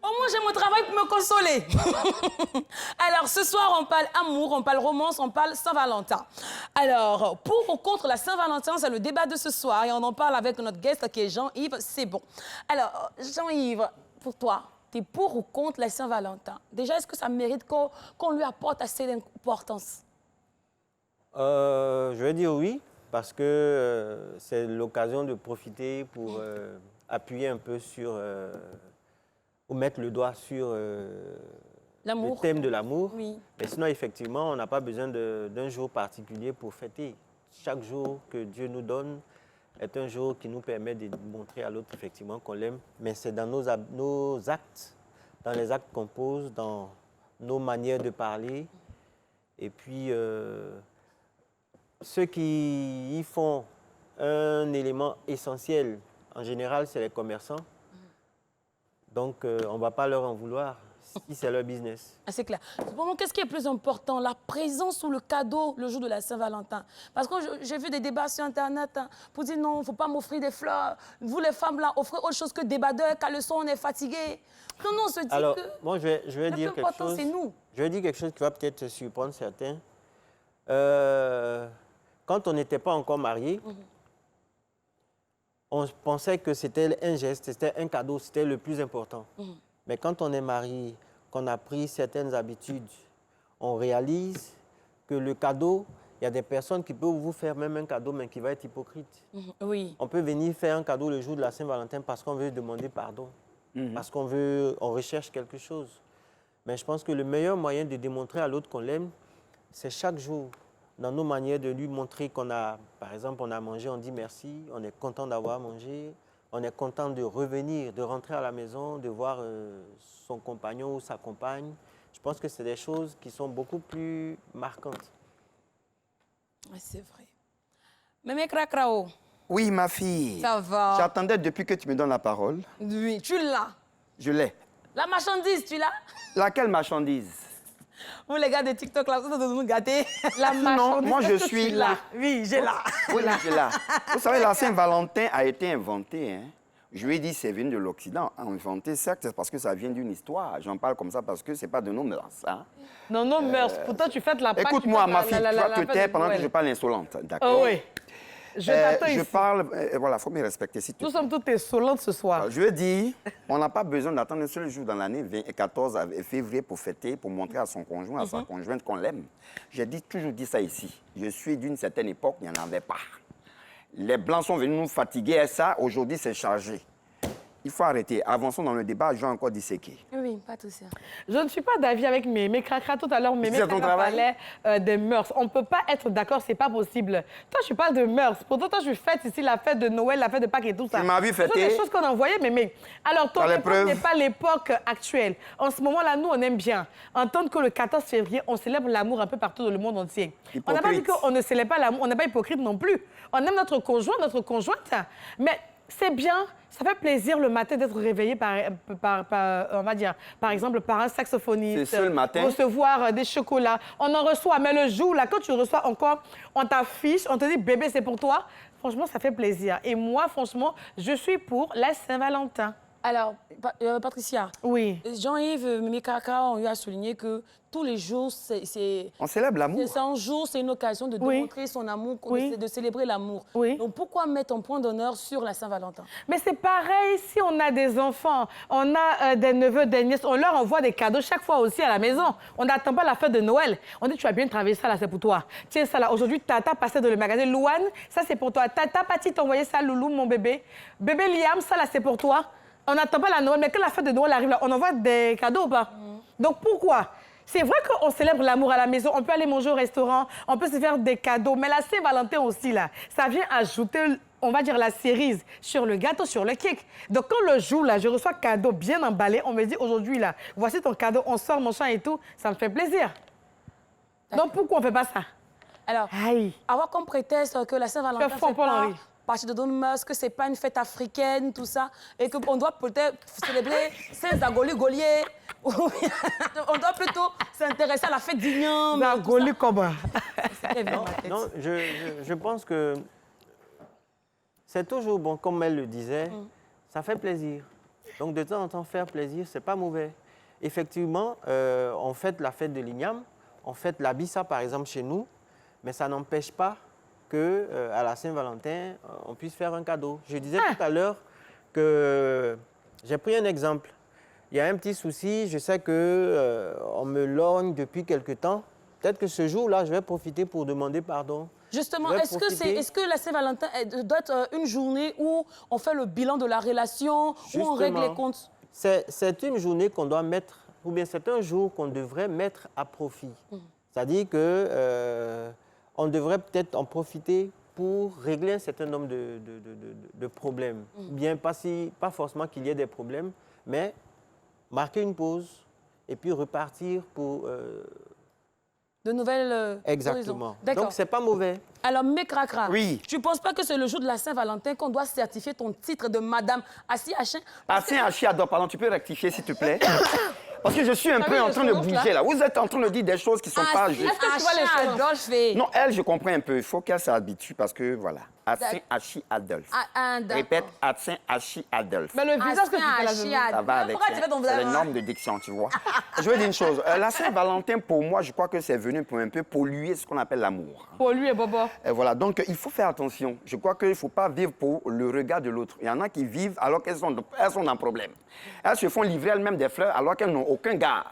Au moins, j'ai mon travail pour me consoler. Alors, ce soir, on parle amour, on parle romance, on parle Saint-Valentin. Alors, pour ou contre la Saint-Valentin, c'est le débat de ce soir. Et on en parle avec notre guest qui est Jean-Yves. C'est bon. Alors, Jean-Yves, pour toi, tu es pour ou contre la Saint-Valentin? Déjà, est-ce que ça mérite qu'on lui apporte assez d'importance? Je vais dire oui, parce que c'est l'occasion de profiter pour appuyer un peu sur, ou mettre le doigt sur le thème de l'amour. Oui. Mais sinon, effectivement, on n'a pas besoin d'un jour particulier pour fêter. Chaque jour que Dieu nous donne est un jour qui nous permet de montrer à l'autre effectivement qu'on l'aime. Mais c'est dans nos actes, dans les actes qu'on pose, dans nos manières de parler. Et puis, ceux qui y font un élément essentiel, en général, c'est les commerçants. Donc, on ne va pas leur en vouloir si c'est leur business. Ah, c'est clair. Pour moi, qu'est-ce qui est plus important, la présence ou le cadeau le jour de la Saint-Valentin? Parce que j'ai vu des débats sur Internet pour dire non, il ne faut pas m'offrir des fleurs. Vous, les femmes, là, offrez autre chose que des badeurs, caleçons, on est fatigué. Non, on se dit Alors, que moi, je vais dire quelque chose. c'est nous. Je vais dire quelque chose qui va peut-être surprendre certains. Quand on n'était pas encore mariés, on pensait que c'était un geste, c'était un cadeau, c'était le plus important. Mais quand on est marié, qu'on a pris certaines habitudes, on réalise que le cadeau, il y a des personnes qui peuvent vous faire même un cadeau, mais qui va être hypocrite. Oui. On peut venir faire un cadeau le jour de la Saint-Valentin parce qu'on veut demander pardon, parce qu'on recherche quelque chose. Mais je pense que le meilleur moyen de démontrer à l'autre qu'on l'aime, c'est chaque jour, dans nos manières de lui montrer qu'on a, par exemple, on a mangé, on dit merci, on est content d'avoir mangé, on est content de revenir, de rentrer à la maison, de voir son compagnon ou sa compagne. Je pense que c'est des choses qui sont beaucoup plus marquantes. C'est vrai. Mémé Krakrao. Oui, ma fille. Ça va. J'attendais depuis que tu me donnes la parole. Oui, tu l'as. Je l'ai. La marchandise, tu l'as? Laquelle marchandise? Vous, les gars de TikTok, là, vous êtes nous gâter. La Non, moi je suis là. Oui, j'ai là. Oui, j'ai là. Vous savez, la Saint-Valentin a été inventée. Hein? Je lui ai dit, c'est venu de l'Occident. Inventé, certes, c'est parce que ça vient d'une histoire. J'en parle comme ça parce que ce n'est pas de nos mœurs. Hein? Non, non, mœurs. Pourtant, tu fêtes la Pâque. Écoute-moi, ma fille, tu vas te taire pendant que je parle insolente. D'accord? Oh oui. Je t'attends ici. Je parle... voilà, il faut me respecter. Si tu Nous sommes toutes insolentes ce soir. Je veux dire, on n'a pas besoin d'attendre un seul jour dans l'année 14 février pour fêter, pour montrer à son conjoint, à sa conjointe qu'on l'aime. J'ai toujours dit ça ici. Je suis d'une certaine époque, il n'y en avait pas. Les Blancs sont venus nous fatiguer à ça. Aujourd'hui, c'est chargé. Il faut arrêter. Avançons dans le débat. Je vais encore disséquer. Oui, pas tout ça. Je ne suis pas d'avis avec mes cracras tout à l'heure. Mémé parlait des mœurs. On ne peut pas être d'accord, c'est pas possible. Toi, je parle de mœurs. Pourtant, toi, je fête ici la fête de Noël, la fête de Pâques et tout ça. Tu m'as vu fêter. Ce sont des choses qu'on envoyait, Mémé. Alors, ton époque n'est pas l'époque actuelle. En ce moment-là, nous, on aime bien entendre que le 14 février, on célèbre l'amour un peu partout dans le monde entier. Hypocrite. On n'a pas dit qu'on ne célèbre pas l'amour. On n'est pas hypocrite non plus. On aime notre conjoint, notre conjointe. Mais c'est bien, ça fait plaisir le matin d'être réveillé on va dire, par exemple, par un saxophoniste. C'est ça le matin. Recevoir des chocolats. On en reçoit, mais le jour, là, quand tu reçois encore, on t'affiche, on te dit, bébé, c'est pour toi. Franchement, ça fait plaisir. Et moi, franchement, je suis pour la Saint-Valentin. Alors, Patricia, oui. Jean-Yves Mimikaka, on lui a souligné que tous les jours, on célèbre l'amour. C'est un jour, c'est une occasion de démontrer son amour, de célébrer l'amour. Oui. Donc, pourquoi mettre un point d'honneur sur la Saint-Valentin? Mais c'est pareil, si on a des enfants, on a des neveux, des nièces, on leur envoie des cadeaux chaque fois aussi à la maison. On n'attend pas la fête de Noël. On dit, tu as bien travaillé ça, là, c'est pour toi. Tiens, ça, là, aujourd'hui, Tata passait dans le magasin. Louane, ça, c'est pour toi. Tata, Pati, t'a envoyé ça, Loulou, mon bébé. Bébé Liam, ça, là, c'est pour toi. On n'attend pas la Noël, mais quand la fête de Noël arrive, là, on envoie des cadeaux ou pas? Donc, pourquoi? C'est vrai qu'on célèbre l'amour à la maison, on peut aller manger au restaurant, on peut se faire des cadeaux, mais la Saint-Valentin aussi, là, ça vient ajouter, on va dire, la cerise sur le gâteau, sur le cake. Donc, quand le jour, là, je reçois un cadeau bien emballé, on me dit, aujourd'hui, là, voici ton cadeau, on sort mon champ et tout, ça me fait plaisir. Donc, pourquoi on ne fait pas ça? Alors, avoir comme prétexte que la Saint-Valentin, c'est pas partir de nos mœurs, que c'est pas une fête africaine, tout ça, et qu'on doit peut-être célébrer Saint-Zagoli-Golier, on doit plutôt s'intéresser à la fête d'Ignan. Zagoli comment? Non, je pense que c'est toujours bon, comme elle le disait, ça fait plaisir. Donc, de temps en temps, faire plaisir, c'est pas mauvais. Effectivement, on fête la fête de l'igname, on fête la Bissa, par exemple, chez nous, mais ça n'empêche pas que à la Saint-Valentin, on puisse faire un cadeau. Je disais tout à l'heure que j'ai pris un exemple. Il y a un petit souci, je sais que on me lorgne depuis quelque temps. Peut-être que ce jour-là, je vais profiter pour demander pardon. Justement, Je vais est-ce que la Saint-Valentin doit être une journée où on fait le bilan de la relation, où on règle les comptes? C'est une journée qu'on doit mettre, ou bien c'est un jour qu'on devrait mettre à profit. C'est-à-dire que on devrait peut-être en profiter pour régler un certain nombre de problèmes. Bien, pas forcément qu'il y ait des problèmes, mais marquer une pause et puis repartir pour... De nouvelles Exactement. D'accord. Donc, c'est pas mauvais. Alors, Mécracra, Oui. tu ne penses pas que c'est le jour de la Saint-Valentin qu'on doit certifier ton titre de Madame Assi Hachin? Assis Achia, pardon, tu peux rectifier, s'il te plaît? Parce que je suis un T'as peu vu en le train de sourire, bouger, là. Vous êtes en train de dire des choses qui ne sont pas Assi justes. Est-ce que tu vois les choses? Adolphe. Non, elle, je comprends un peu. Il faut qu'elle s'habitue parce que, voilà. Atsin Hachi Adolphe. Répète, Atsin Hachi Adolphe. Mais le visage que tu fais là, Ça va avec Pourquoi tu fais ton c'est les visage? normes de diction, tu vois. Je veux dire une chose. La Saint-Valentin, pour moi, je crois que c'est venu pour un peu polluer ce qu'on appelle l'amour. pour lui et Bobo. Et voilà, donc il faut faire attention. Je crois qu'il ne faut pas vivre pour le regard de l'autre. Il y en a qui vivent alors qu'elles sont dans problème. Elles se font livrer elles-mêmes des fleurs alors qu'elles n'ont aucun gars.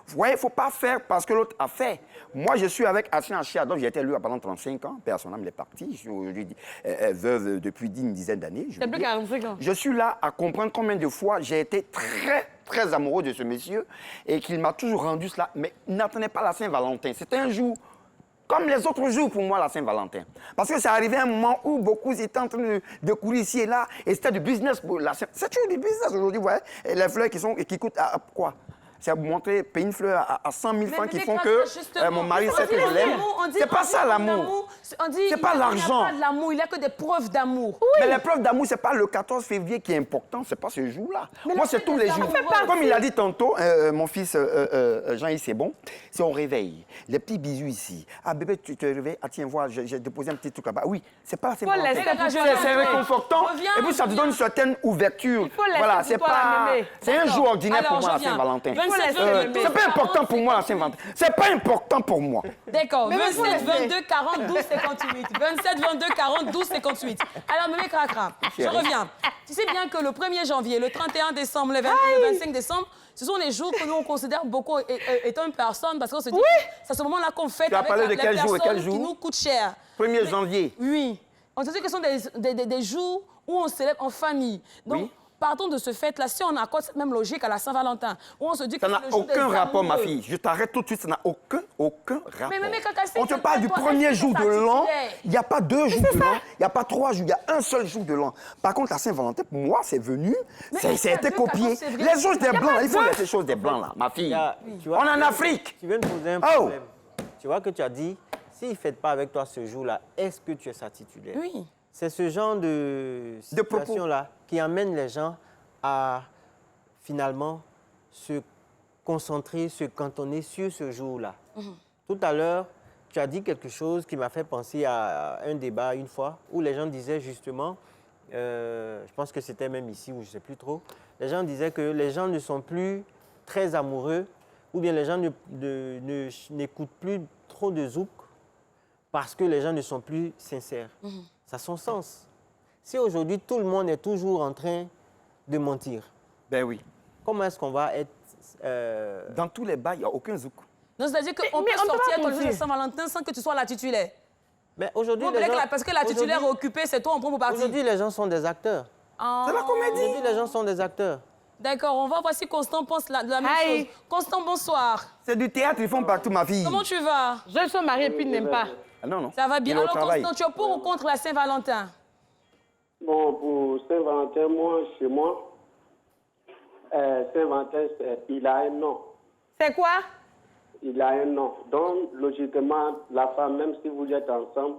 Vous voyez, il ne faut pas faire parce que l'autre a fait. Moi, je suis avec Assin Achia, donc j'ai été élu pendant 35 ans. Personne ne m'est parti. Je suis aujourd'hui veuve depuis une dizaine d'années. C'est plus 45 ans. Je suis là à comprendre combien de fois j'ai été très, très amoureux de ce monsieur et qu'il m'a toujours rendu cela. Mais n'attendez pas la Saint-Valentin. C'était un jour comme les autres jours pour moi, la Saint-Valentin. Parce que ça arrivait un moment où beaucoup étaient en train de courir ici et là et c'était du business pour la Saint-Valentin. C'est toujours du business aujourd'hui, vous voyez. Et les fleurs qui coûtent à quoi? C'est à vous montrer, payer une fleur à 100 000 francs qui font que mon mari sait que je l'aime. C'est pas ça l'amour. C'est pas l'argent. Il n'y a pas de l'amour, il n'y a que des preuves d'amour. Mais les preuves d'amour, c'est pas le 14 février qui est important, c'est pas ce jour-là. Moi, c'est tous les jours. Comme il a dit tantôt, mon fils Jean-Yves, c'est bon, c'est on réveille. Les petits bisous ici. Ah, bébé, tu te réveilles. Ah, tiens, voilà, j'ai déposé un petit truc là-bas. Oui, c'est pas assez. C'est réconfortant. Et puis, ça te donne une certaine ouverture. Voilà, c'est pas. C'est un jour ordinaire pour moi, la Saint-Valentin. C'est pas important pour moi, la Saint-Valentin. C'est pas important pour moi. D'accord. 27, 22, 40, 12, 58. 27, 22, 40, 12, 58. Alors, Mémé Cracra, je reviens. Tu sais bien que le 1er janvier, le 31 décembre, le 22, le 25 décembre, ce sont les jours que nous, on considère beaucoup étant une personne parce qu'on se dit que c'est à ce moment-là qu'on fête avec les personnes qui nous coûtent cher. 1er janvier. Oui. On se dit que ce sont des jours où on célèbre en famille. Donc, partons de ce fait-là, si on accorde cette même logique à la Saint-Valentin, où on se dit que ça n'a aucun rapport, ma fille. Je t'arrête tout de suite, ça n'a aucun rapport. Mais on te parle du premier jour de l'an, il n'y a pas 2 jours de l'an, il n'y a pas 3 jours, il y a un seul jour de l'an. Par contre, la Saint-Valentin, pour moi, c'est venu, ça a été copié. Les choses des blancs, il faut laisser les choses des blancs, là, ma fille. On est en Afrique. Tu viens de poser un problème. Tu vois que tu as dit, s'ils ne fêtent pas avec toi ce jour-là, est-ce que tu es sa titulaire? Oui. C'est ce genre de situation-là qui amène les gens à finalement se concentrer, se cantonner sur ce jour-là. Tout à l'heure, tu as dit quelque chose qui m'a fait penser à un débat une fois où les gens disaient justement, je pense que c'était même ici ou je ne sais plus trop, les gens disaient que les gens ne sont plus très amoureux ou bien les gens n'écoutent plus trop de zouk parce que les gens ne sont plus sincères. Ça a son sens. Si aujourd'hui tout le monde est toujours en train de mentir, ben oui. Comment est-ce qu'on va être... Dans tous les bars, il n'y a aucun zouk. Donc, c'est-à-dire qu'on peut sortir ton jour de Saint-Valentin sans que tu sois la titulaire. Mais aujourd'hui, parce que la titulaire est occupée, c'est toi, on prend pour partir. Aujourd'hui, les gens sont des acteurs. C'est la comédie. Aujourd'hui, les gens sont des acteurs. D'accord, on va voir si Constant pense de la même chose. Constant, bonsoir. C'est du théâtre, ils font partout, ma fille. Comment tu vas? Je suis mariée et puis il n'aime pas. Ah, non, non. Ça va bien. Alors, Constant, tu es pour ou contre la Saint-Valentin? Bon, pour Saint-Valentin, chez moi, Saint-Valentin, il a un nom. C'est quoi? Il a un nom. Donc, logiquement, la femme, même si vous êtes ensemble,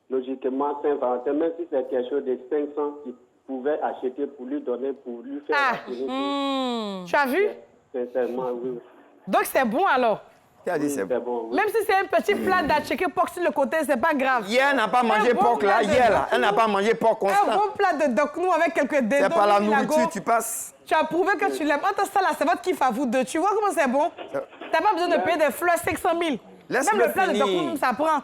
logiquement, Saint-Valentin, même si c'est quelque chose de 500 qu'il pouvait acheter pour lui donner, pour lui faire la Tu as vu? Sincèrement, oui. Donc c'est bon alors? Qui a dit c'est bon? bon. Oui. Même si c'est un petit plat d'atchiké porc sur le côté, c'est pas grave. Hier, elle n'a pas mangé Un bon porc là. plat de Hier, là, doknou. elle n'a pas mangé porc Un constant. bon plat de doknou avec quelques dédos. C'est pas la milago. nourriture, tu passes. Tu as prouvé que tu l'aimes. Entre ça, là, c'est votre kiff à vous deux. Tu vois comment c'est bon? T'as pas besoin de payer des fleurs 500 000. Laisse-le Même le plat de finir. doknou, ça prend.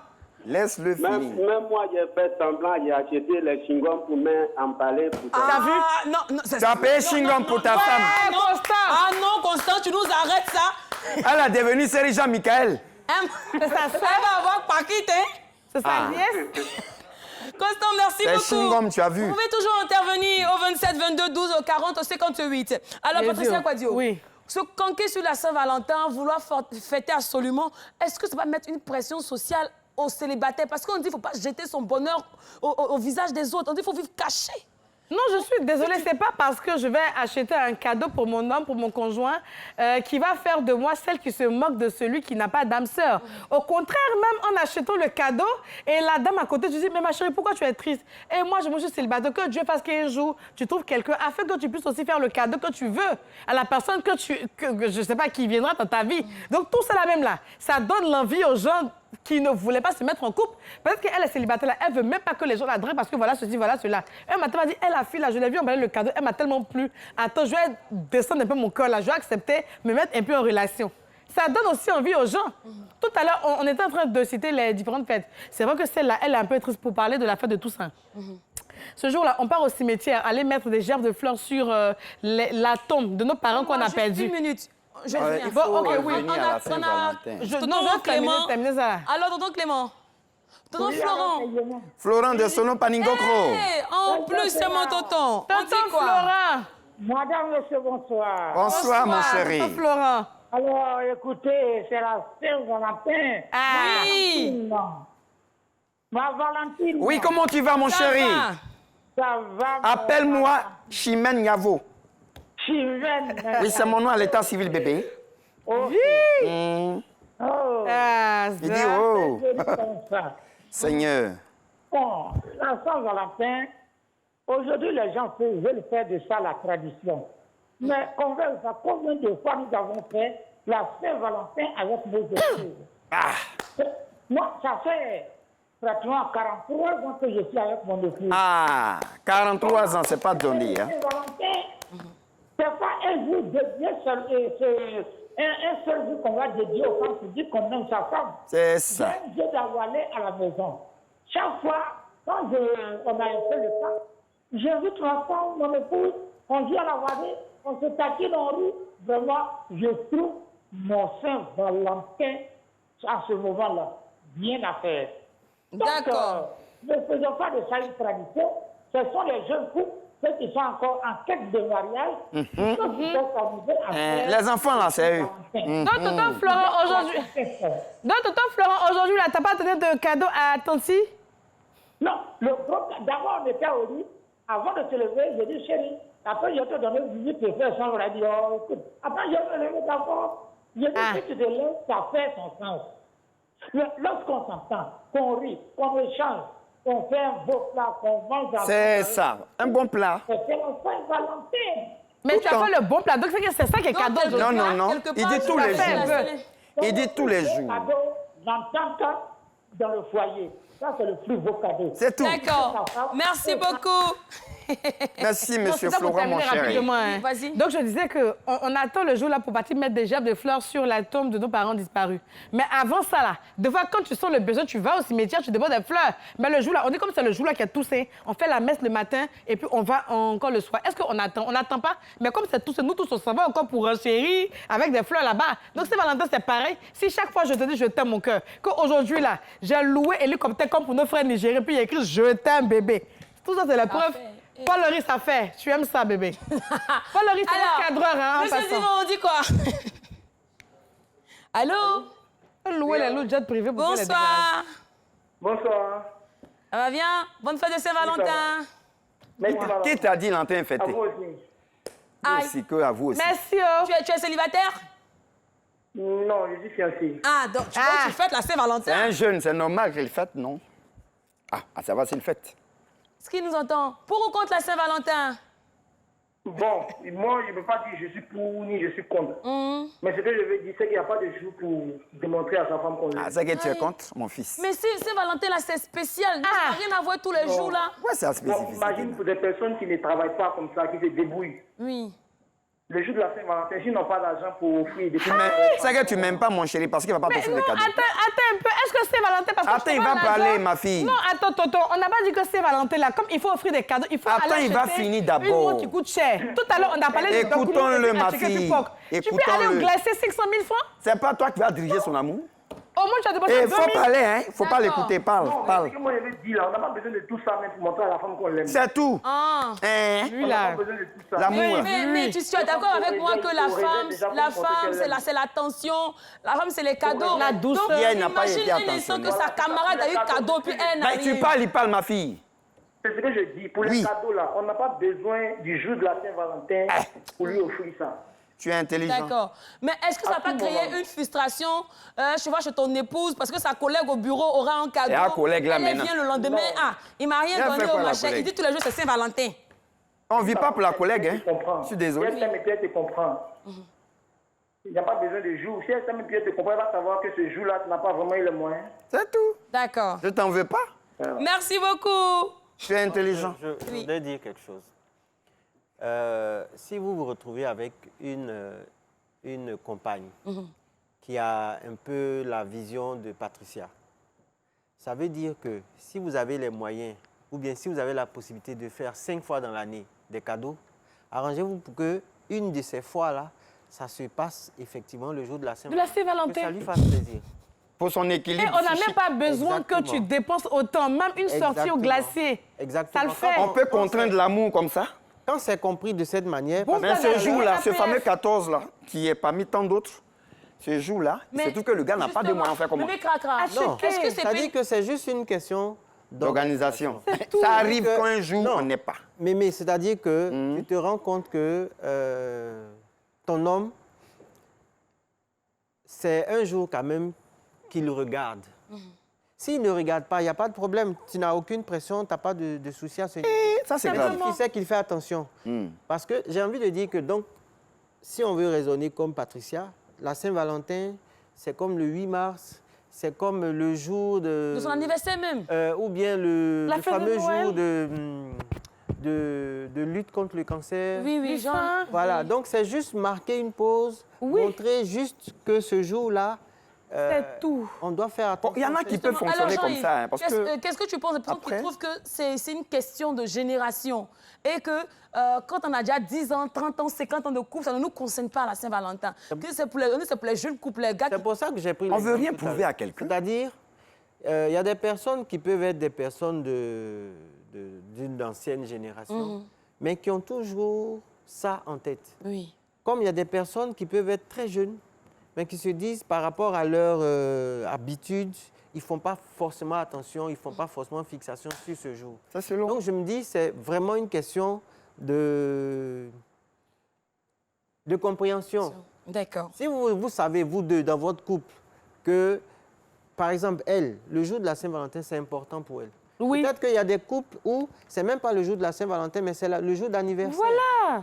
Laisse-le finir. Même moi, j'ai fait semblant, j'ai acheté les chewing-gums pour m'emballer. T'as vu? Non, non, c'est Tu as payé chewing-gum pour ta femme. Ah, non. Constant. Ah non, Constant, tu nous arrêtes ça. Elle a devenu série Jean-Michel. C'est sa sœur. Elle va avoir Paquita, hein. C'est sa Ah. nièce. Constant, merci C'est beaucoup. chewing-gum, tu as vu. Vous pouvez toujours intervenir au 27 22 12 au 40 au 58. Alors, Bien Patricia sûr. Quadio, Oui. se canquer sur la Saint-Valentin, vouloir fêter absolument, est-ce que ça va mettre une pression sociale aux célibataires? Parce qu'on dit qu'il ne faut pas jeter son bonheur au visage des autres. On dit qu'il faut vivre caché. Non, je suis désolée, c'est pas parce que je vais acheter un cadeau pour mon homme, pour mon conjoint, qui va faire de moi celle qui se moque de celui qui n'a pas d'âme sœur. Au contraire, même en achetant le cadeau, et la dame à côté, je dis, mais ma chérie, pourquoi tu es triste? Et moi, je me suis célibataire, que Dieu fasse qu'un jour, tu trouves quelqu'un, afin que tu puisses aussi faire le cadeau que tu veux à la personne que je sais pas, qui viendra dans ta vie. Donc, tout ça là même là, ça donne l'envie aux gens qui ne voulait pas se mettre en couple. Peut-être qu'elle est célibataire, là, elle veut même pas que les gens la draguent parce que voilà ceci, voilà cela. Un matin, elle m'a dit, elle, la fille, là, je l'ai vue emballer le cadeau, elle m'a tellement plu. Attends, je vais descendre un peu mon cœur, là, je vais accepter, me mettre un peu en relation. Ça donne aussi envie aux gens. Tout à l'heure, on était en train de citer les différentes fêtes. C'est vrai que celle-là, elle est un peu triste pour parler de la fête de Toussaint. Ce jour-là, on part au cimetière, aller mettre des gerbes de fleurs sur la tombe de nos parents qu'on a Juste perdu. une minute. Je Ouais, viens. il faut Bon, ok, oui. revenir à la Saint-Valentin. Tonton terminer ça. Alors, tonton Clément. Tonton Florent. Florent de Sono Paningokro. Hey, en plus, c'est mon tonton. On dit Tonton quoi? Florent. Madame, monsieur, bonsoir. Bonsoir, mon chéri. Tonton Florent. Alors, écoutez, c'est la Saint-Valentin. Ah. Oui. Ma Valentine. Oui, comment tu vas, mon Ça chéri? va. Ça va. Appelle-moi Chimène Yavo. Chimène. Oui, c'est mon nom à l'état civil, bébé. Oh. Oh. Ah, Il dit, ça. oh, Je dis comme ça. Seigneur. Bon, la Saint-Valentin, aujourd'hui, les gens veulent faire de ça la tradition. Mais combien de fois nous avons fait la Saint-Valentin avec nos épouses? Moi, ça fait pratiquement 43 ans que je suis avec mon épouse. Ah, 43 ans, c'est pas donné, hein. Saint-Valentin, c'est pas un jour dédié seul, c'est un seul jour qu'on va dédier aux femmes pour dire qu'on aime sa femme. C'est ça. J'aime Dieu d'avoir aller à la maison. Chaque fois, quand on a fait le temps, j'invite ma femme, mon épouse, on vient à la voirie, on se taquine en rue. Vraiment, je trouve mon Saint-Valentin à ce moment-là bien à faire. Donc, D'accord. ne faisons pas de ça une tradition. Ce sont les jeunes couples, ceux qui sont encore en quête de mariage, ceux qui peuvent s'amuser à faire Les enfants, là, c'est eux. Donc, tonton Florent, aujourd'hui... Donc, tonton Florent, aujourd'hui, là, t'as pas donné de cadeau à Tanti? Non, d'abord, on était au lit. Avant de se lever, j'ai dit, chérie, après, je te donné 18 et faire ça. On a dit, oh, écoute. Après, je me lever d'abord. J'ai dit, si tu te lèves, ça fait son sens. Lorsqu'on s'entend, qu'on rit, qu'on échange, qu'on fait un beau plat, qu'on mange C'est ça. Un bon plat. C'est la Saint-Valentin. Mais tu as Temps. fait le bon plat. Donc, c'est ça qui est Donc, cadeau quelque aujourd'hui. Non, part, non, non. quelque Il part, dit je tous la les fais jours. la veux. célé- Il dit tous les jours. Cadeau, l'entente dans le foyer. Ça, c'est le plus beau cadeau. C'est tout. D'accord. Merci beaucoup. Merci, Non, monsieur c'est ça pour Florent, mon terminer chéri. rapidement, hein. Vas-y. Donc, je disais qu'on attend le jour là pour partir mettre des gerbes de fleurs sur la tombe de nos parents disparus. Mais avant ça, là, des fois, quand tu sens le besoin, tu vas au cimetière, tu demandes des fleurs. Mais le jour là, on dit comme c'est le jour là qui a Toussaint, on fait la messe le matin et puis on va encore le soir. Est-ce qu'on attend? On n'attend pas. Mais comme c'est Toussaint, nous tous, on s'en va encore pour renchérir avec des fleurs là-bas. Donc, c'est Valentin, c'est pareil. Si chaque fois je te dis je t'aime mon cœur, qu'aujourd'hui là, j'ai loué hélicoptère comme pour nos frères nigériens, puis il y a écrit je t'aime bébé. Tout ça, c'est la preuve. Paul Laurie, ça fait. Tu aimes ça, bébé. Paul Laurie, c'est Alors, le cadreur, hein, en Monsieur passant. Simon, on dit quoi? Allô? Louer les loups de jet privés pour faire les Bonsoir. Bonsoir. Ça va bien? Bonne fête de Saint-Valentin. Merci, Qui t'a dit l'antenne à fêtée? vous aussi. Aïe. Aussi que à vous aussi. Merci, oh. Tu es célibataire? Non, je suis fiancé. Ah, donc tu vois, tu fêtes la C'est Saint-Valentin. un jeune, c'est normal qu'il fête, non? Ah, ça va, c'est une fête. Ce qui nous entend. Pour ou contre la Saint-Valentin? Bon, moi, je ne peux pas dire je suis pour ni je suis contre. Mais ce que je veux dire, c'est qu'il n'y a pas de jour pour démontrer à sa femme qu'on l'aime. Ah, c'est que tu es contre, mon fils. Mais Saint-Valentin, là, c'est spécial. Ça n'a rien à voir tous les jours, là. Ouais, c'est la Bon, spécificité. imagine pour des personnes qui ne travaillent pas comme ça, qui se débrouillent. Oui. Le jour de la Saint-Valentin, s'ils n'ont pas d'argent pour offrir des C'est que tu m'aimes pas, mon chéri, parce qu'il va pas Mais t'offrir non, des cadeaux. attends un peu. Est-ce que c'est Valentin parce que Attends, je te il va parle parler, d'argent? ma fille. Non, attends, Tonton. On n'a pas dit que c'est Valentin là. Comme il faut offrir des cadeaux, il faut Attends, aller il va acheter finir une d'abord. montre qui coûte cher. Tout à l'heure, on a parlé de Écoutons-le, ma Tu fille. peux aller au Écoutons-le. glacier 500 000 francs? C'est pas toi qui vas diriger son amour. Au moins, tu as dépensé Il 2 faut 000. parler, hein. Il faut pas D'accord. l'écouter. Parle, Non, parle. ce que moi je veux dire là, on n'a pas besoin de tout ça même pour montrer à la femme qu'on l'aime. C'est tout. Ah. Hein? Lui On n'a là. pas besoin de tout ça. L'amour. Mais tu es d'accord avec moi que la femme, c'est l'attention, la femme, c'est les cadeaux. La douceur. Donc, Elle n'a pas imagine été un instant attentionnée. que sa camarade a eu cadeau, puis elle n'a Ben, tu rien. parles, il parle, ma fille. C'est ce que je dis. Pour les Oui. cadeaux là, on n'a pas besoin du jour de la Saint-Valentin pour lui offrir ça. Tu es intelligent. D'accord. Mais est-ce que ça À peut tout créer moment. une frustration, je vois, chez ton épouse, parce que sa collègue au bureau aura un cadeau. Et un collègue là, elle maintenant. vient le lendemain, il m'a rien Elle donné fait quoi, au la machin. collègue? Il dit tous les jours, c'est Saint-Valentin. On ne vit pas pour la collègue, hein. Je comprends. Je suis désolé. Si elle t'aime et puis elle te comprend. Il n'y a pas besoin de jour. Si elle t'aime et puis elle te comprend, elle va savoir que ce jour-là, tu n'as pas vraiment eu le moyen. C'est tout. D'accord. Je t'en veux pas. Merci beaucoup. Je suis intelligent. Je voudrais dire quelque chose. Si vous vous retrouvez avec une compagne qui a un peu la vision de Patricia, ça veut dire que si vous avez les moyens, ou bien si vous avez la possibilité de faire 5 fois dans l'année des cadeaux, arrangez-vous pour que une de ces fois-là, ça se passe effectivement le jour de la Saint-Valentin. De la Saint-Valentin. Que ça lui fasse plaisir. Pour son Et équilibre on n'a même psychique. pas besoin que tu Exactement. dépenses autant. Même une sortie au Exactement. glacier. Exactement. Ça le fait. On peut contraindre l'amour comme ça. Quand c'est compris de cette manière, Bon, Mais ça, ce ça, jour-là, ça, ce ça, fameux ça. 14 là, qui est parmi tant d'autres, ce jour-là, Mais c'est tout que le gars n'a pas de justement, moyens de faire comment. bébé Cracra, non, est-ce que c'est ça pas dit que c'est juste une question D'organisation. tout. Ça arrive Que- qu'un jour, non. on n'est pas. Mais c'est-à-dire que tu te rends compte que ton homme, c'est un jour quand même qu'il regarde. S'il ne regarde pas, il n'y a pas de problème. Tu n'as aucune pression, tu n'as pas de souci à ce niveau. Ça, c'est Mais grave. tu sais qu'il fait attention. Parce que j'ai envie de dire que, donc, si on veut raisonner comme Patricia, la Saint-Valentin, c'est comme le 8 mars, c'est comme le jour de son anniversaire même. ou bien La le fête de fameux Noël. jour de lutte contre le cancer. Oui, oui, genre. Enfin. Voilà, donc c'est juste marquer une pause, Oui. montrer juste que ce jour-là, C'est tout. on doit faire Bon, attention. il y en a qui peuvent Justement, fonctionner alors, comme Jean-Yves, ça. Hein, parce que qu'est-ce que tu penses des personnes après- qui trouvent que c'est une question de génération et que quand on a déjà 10 ans, 30 ans, 50 ans de couple, ça ne nous concerne pas à la Saint-Valentin. Que c'est pour les jeunes couples, les gars. C'est pour ça que j'ai pris On veut l'exemple rien tout prouver l'heure. à quelqu'un. C'est-à-dire, il y a des personnes qui peuvent être des personnes d'une ancienne génération, mais qui ont toujours ça en tête. Oui. Comme il y a des personnes qui peuvent être très jeunes, mais qui se disent par rapport à leur habitude, ils ne font pas forcément attention, ils ne font pas forcément fixation sur ce jour. ça, c'est long. Donc je me dis, c'est vraiment une question de compréhension. D'accord. Si vous savez, vous deux, dans votre couple, que, par exemple, elle, le jour de la Saint-Valentin, c'est important pour elle. Oui. Peut-être qu'il y a des couples où c'est même pas le jour de la Saint-Valentin, mais c'est le jour d'anniversaire. Voilà.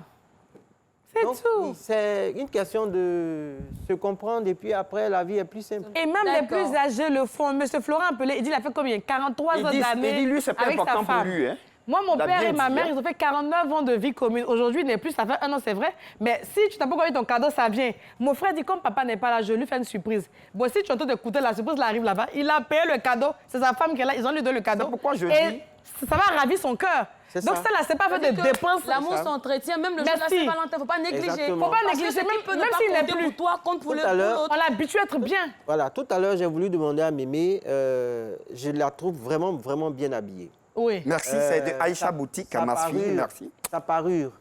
C'est Donc, tout. c'est une question de se comprendre et puis après, la vie est plus simple. Et même les D'accord. plus âgés le font. Monsieur Florent Appelé, il dit, il a fait combien? 43 ans d'années. Il dit, lui, c'est pas avec sa important pour femme. lui. Hein. Moi, mon Il a père bien et ma dit, mère, hein. ils ont fait 49 ans de vie commune. Aujourd'hui, il n'est plus, ça fait 1 an, c'est vrai. Mais si tu n'as pas encore eu ton cadeau, ça vient. Mon frère dit, comme papa n'est pas là, je lui fais une surprise. Bon, si tu es en train d'écouter, la surprise, elle arrive là-bas. Il a payé le cadeau. C'est sa femme qui est là. Ils ont lui donné le cadeau. C'est pourquoi je Et dis- ça va ravir son cœur. C'est Donc ça. ça, là, c'est pas fait de dépenses. L'amour s'entretient, même le jour de la Merci. Saint-Valentin, il ne faut pas négliger. Exactement. Faut pas Parce que négliger, ce qui même- peut ne même pas s'il n'est compter plus. pour toi, compte pour Tout à l'heure, l'autre. On l'a habitué à être bien. Voilà, tout à l'heure, j'ai voulu demander à Mémé, je la trouve vraiment, vraiment bien habillée. Oui. Merci, c'est de Aïcha Sa- Boutique sa à Masfi. parure, Merci. Sa parure,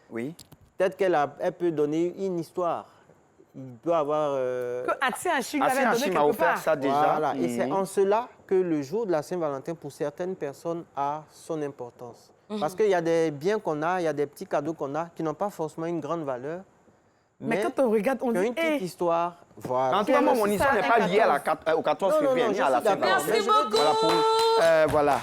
Oui. peut-être elle peut donner une histoire. Il peut avoir... Que Atsi Hachi lui Assis avait donné Hachi m'a quelque offert part. ça déjà. Voilà, et c'est Mhm. en cela que le jour de la Saint-Valentin, pour certaines personnes, a son importance. Parce qu'il y a des biens qu'on a, il y a des petits cadeaux qu'on a qui n'ont pas forcément une grande valeur, Mais mais quand on regarde, on qui ont dit, une petite hey, histoire. Voilà. En tout cas, moi, mon c'est histoire ça, n'est pas un liée à au 14 Non, non, février non, ni je à la suis d'accord. Saint-Valentin. Merci beaucoup. Voilà.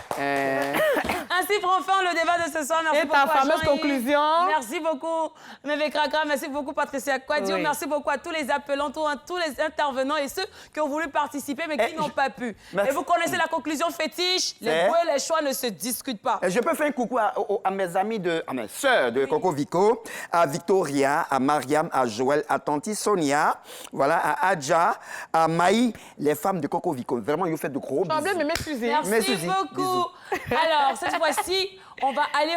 Ainsi prend fin le débat de ce soir. Merci Et beaucoup ta à fameuse Jean-Yves. conclusion? Merci beaucoup, Mévé Kraka. Merci beaucoup, Patricia Quadio. Oui. Merci beaucoup à tous les appelants, tous les intervenants et ceux qui ont voulu participer mais qui n'ont pas pu. Merci. Et vous connaissez la conclusion fétiche. Les goûts et les choix ne se discutent pas. Je peux faire un coucou à mes amis, à mes sœurs de Coco Vico, à Victoria, à Mariam, à Joël, à Tanti Sonia, voilà, à Adja, à Maï, les femmes de Coco Vico. Vraiment, ils vous faites de gros bisous. Je vais m'excuser. Merci Merci, beaucoup. bisous. Alors, cette fois-ci, on va aller